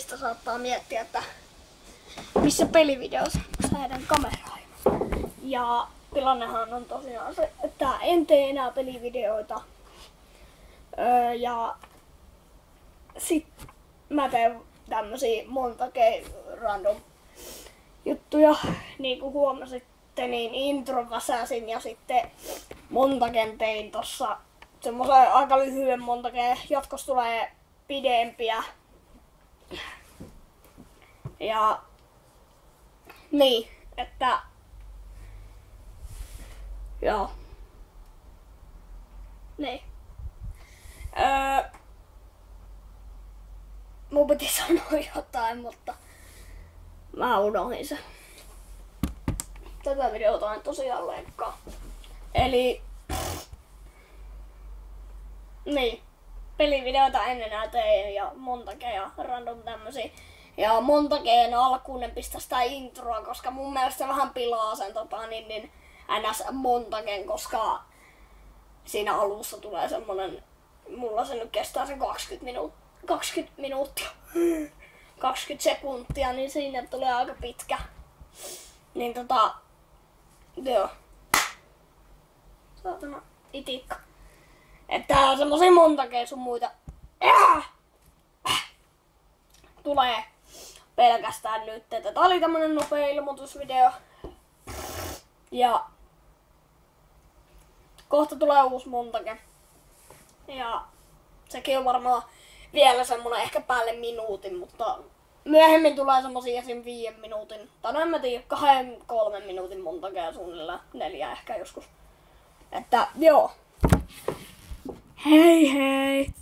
teistä saattaa miettiä, että missä pelivideossa säädän kameraa. Ja tilannehan on tosiaan se, että en tee enää pelivideoita. Ja sit mä teen tämmösiä montakin random juttuja. Niin kuin huomasitte, niin intro väsäsin ja sitten montaken tein tossa semmoisen aika lyhyen montaken. Jatkossa tulee pidempiä. Ja niin, että joo. Niin. Mun piti sanoa jotain, mutta mä unohdin sen. Tätä videota en tosiaan leikkaa. Eli niin. Pelivideoita en enää tee ja montakin ja random tämmösiä. Ja montakin alkuun en pistä sitä introa, koska mun mielestä se vähän pilaa sen niin ns montaken, koska siinä alussa tulee semmonen, mulla se nyt kestää se 20 minuuttia, 20 sekuntia, niin siinä tulee aika pitkä. Niin joo. Saatana itikka. Että semmosia montakin sun muita tulee pelkästään nyt. Että tää oli tämmönen nopea ilmoitusvideo. Ja kohta tulee uusi montake. Ja sekin on varmaan vielä semmonen ehkä päälle minuutin, mutta myöhemmin tulee semmosia esim 5 minuutin, tai no en mä tiedä, 2-3 minuutin montakea suunnilleen, 4 ehkä joskus. Että joo. Hei hei!